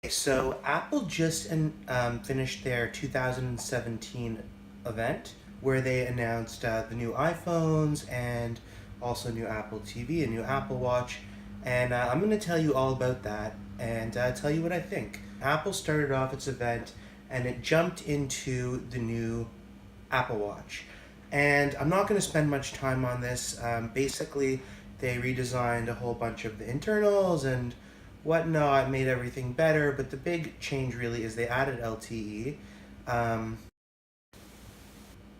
So Apple just finished their 2017 event where they announced the new iPhones and also new Apple TV, a new Apple Watch, and I'm going to tell you all about that and tell you what I think. Apple started off its event and it jumped into the new Apple Watch. And I'm not going to spend much time on this. Basically, they redesigned a whole bunch of the internals and whatnot, made everything better. But the big change really is they added LTE. Um,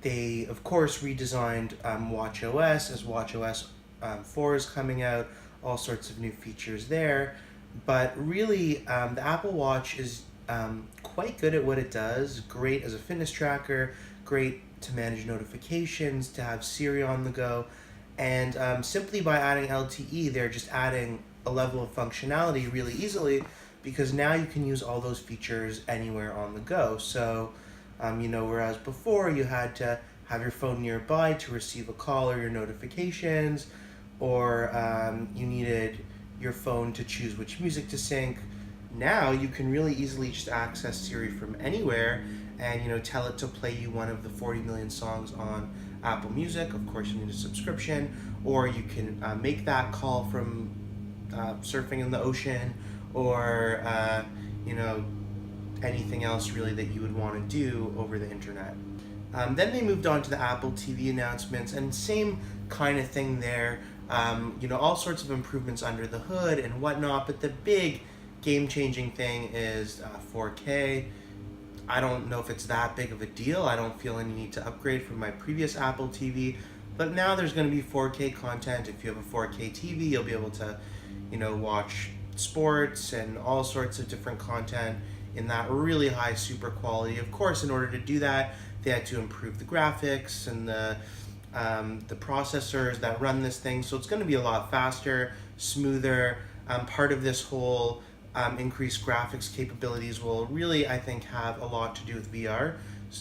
they, of course, redesigned WatchOS as WatchOS 4 is coming out, all sorts of new features there. But really, the Apple Watch is quite good at what it does, great as a fitness tracker, great to manage notifications, to have Siri on the go. And simply by adding LTE, they're just adding a level of functionality really easily because now you can use all those features anywhere on the go. So, whereas before you had to have your phone nearby to receive a call or your notifications, or you needed your phone to choose which music to sync. Now you can really easily just access Siri from anywhere and tell it to play you one of the 40 million songs on Apple Music. Of course, you need a subscription, or you can make that call from surfing in the ocean, or anything else really that you would want to do over the internet. Then they moved on to the Apple TV announcements, and same kind of thing there. All sorts of improvements under the hood and whatnot, but the big game-changing thing is 4K. I don't know if it's that big of a deal. I don't feel any need to upgrade from my previous Apple TV, but now there's going to be 4K content. If you have a 4K TV, you'll be able to, watch sports and all sorts of different content in that really high super quality. Of course, in order to do that, they had to improve the graphics and the processors that run this thing. So it's going to be a lot faster, smoother. Part of this whole increased graphics capabilities will really, I think, have a lot to do with VR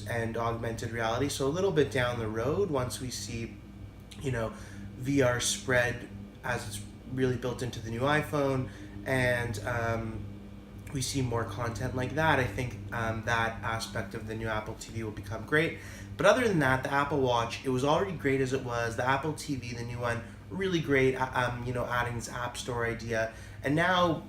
and augmented reality. So a little bit down the road, once we see, VR spread as it's really built into the new iPhone, and we see more content like that, I think that aspect of the new Apple TV will become great. But other than that, the Apple Watch, it was already great as it was. The Apple TV, the new one, really great, adding this App Store idea. And now,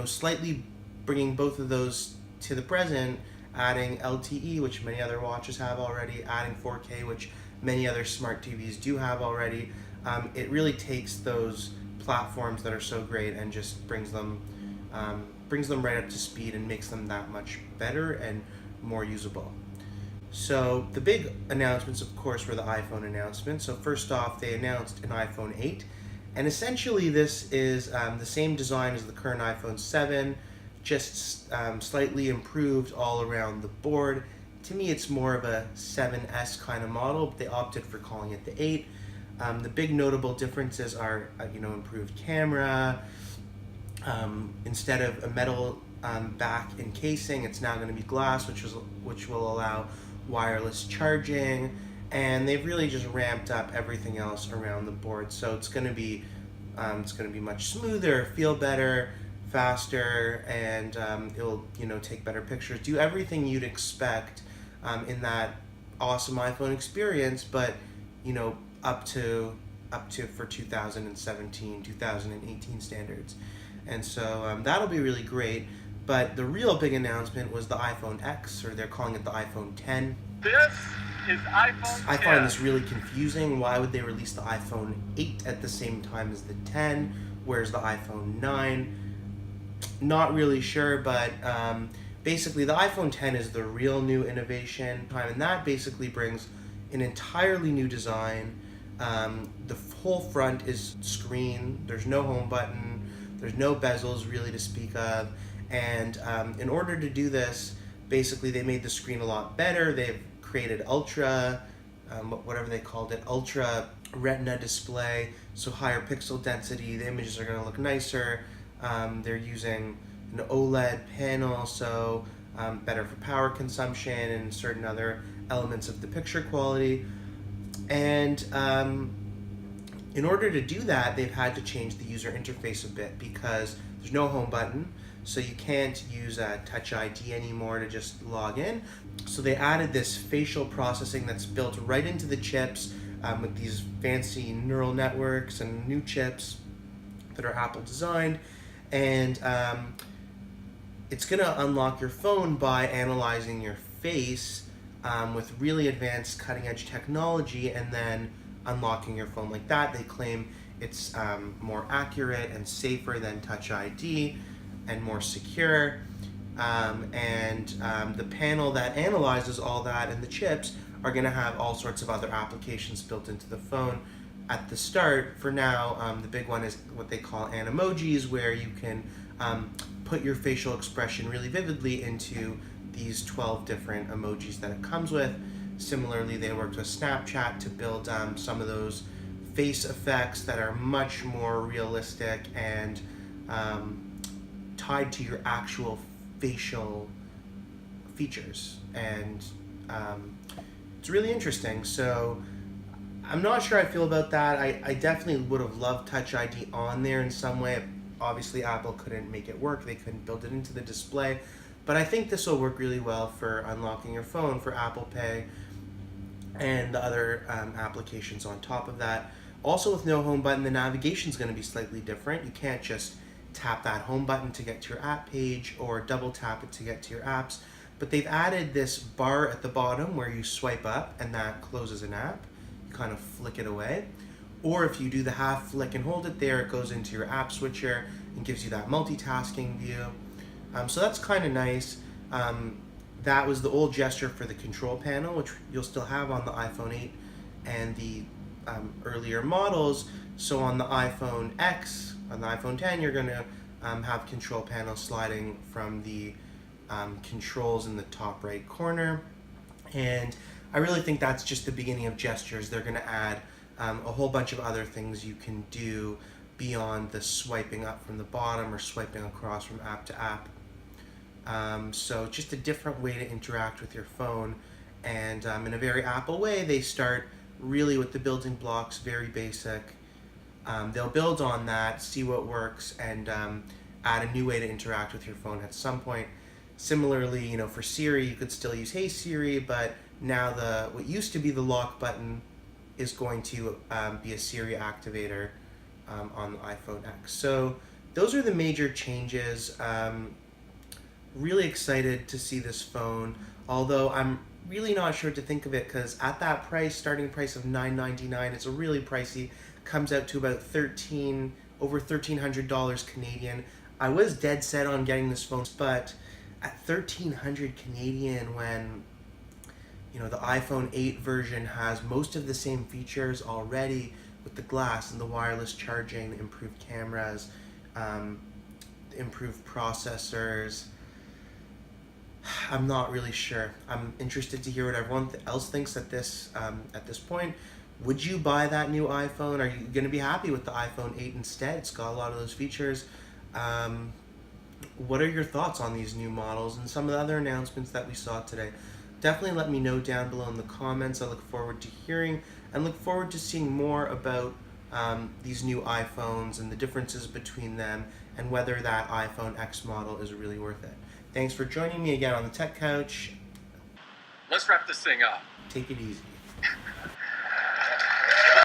slightly bringing both of those to the present, adding LTE, which many other watches have already, adding 4K, which many other smart TVs do have already. It really takes those platforms that are so great and just brings them right up to speed and makes them that much better and more usable. So the big announcements, of course, were the iPhone announcements. So first off, they announced an iPhone 8. And essentially this is the same design as the current iPhone 7, just slightly improved all around the board. To me, it's more of a 7S kind of model, but they opted for calling it the 8. The big notable differences are, improved camera. Instead of a metal back encasing, it's now going to be glass, which will allow wireless charging, and they've really just ramped up everything else around the board. So it's going to be much smoother, feel better, faster, and it'll take better pictures, do everything you'd expect in that awesome iPhone experience, but up to for 2017, 2018 standards. And so that'll be really great. But the real big announcement was the iPhone X, or they're calling it the iPhone 10. This is iPhone 10. I find this really confusing. Why would they release the iPhone 8 at the same time as the 10? Where's the iPhone 9? Not really sure, but basically the iPhone 10 is the real new innovation, and that basically brings an entirely new design. The whole front is screen. There's no home button. There's no bezels really to speak of. And in order to do this, basically they made the screen a lot better. They've created ultra, whatever they called it, ultra retina display, so higher pixel density. The images are going to look nicer. They're using an OLED panel, so better for power consumption and certain other elements of the picture quality. And in order to do that, they've had to change the user interface a bit because there's no home button. so you can't use Touch ID anymore to just log in. So they added this facial processing that's built right into the chips with these fancy neural networks and new chips that are Apple designed, and it's going to unlock your phone by analyzing your face with really advanced cutting edge technology and then unlocking your phone like that. They claim it's more accurate and safer than Touch ID and more secure. The panel that analyzes all that and the chips are going to have all sorts of other applications built into the phone. At the start, for now, the big one is what they call animojis, where you can put your facial expression really vividly into these 12 different emojis that it comes with. Similarly, they worked with Snapchat to build some of those face effects that are much more realistic and tied to your actual facial features. And it's really interesting. So I'm not sure I feel about that. I definitely would have loved Touch ID on there in some way. Obviously, Apple couldn't make it work. They couldn't build it into the display. But I think this will work really well for unlocking your phone, for Apple Pay, and the other applications on top of that. Also, with no home button, the navigation is going to be slightly different. You can't just tap that home button to get to your app page or double tap it to get to your apps. But they've added this bar at the bottom where you swipe up and that closes an app. You kind of flick it away. Or if you do the half flick and hold it there, it goes into your app switcher and gives you that multitasking view. So that's kind of nice. That was the old gesture for the control panel, which you'll still have on the iPhone 8 and the earlier models. So on the iPhone X, on the iPhone 10, you're going to have control panel sliding from the controls in the top right corner. And I really think that's just the beginning of gestures. They're going to add a whole bunch of other things you can do beyond the swiping up from the bottom or swiping across from app to app. So just a different way to interact with your phone. And in a very Apple way, they start really with the building blocks, very basic. They'll build on that, see what works, and add a new way to interact with your phone at some point. Similarly, for Siri, you could still use Hey Siri, but now what used to be the lock button is going to be a Siri activator on the iPhone X. So those are the major changes. Really excited to see this phone, although I'm really not sure what to think of it, because at that price, starting price of $999, it's a really pricey. Comes out to about over $1,300 Canadian. I was dead set on getting this phone, but at $1,300 Canadian, when the iPhone 8 version has most of the same features already with the glass and the wireless charging, the improved cameras, improved processors, I'm not really sure. I'm interested to hear what everyone else thinks at this point. Would you buy that new iPhone? Are you going to be happy with the iPhone 8 instead? It's got a lot of those features. What are your thoughts on these new models and some of the other announcements that we saw today? Definitely let me know down below in the comments. I look forward to hearing and look forward to seeing more about these new iPhones and the differences between them and whether that iPhone X model is really worth it. Thanks for joining me again on the Tech Couch. Let's wrap this thing up. Take it easy.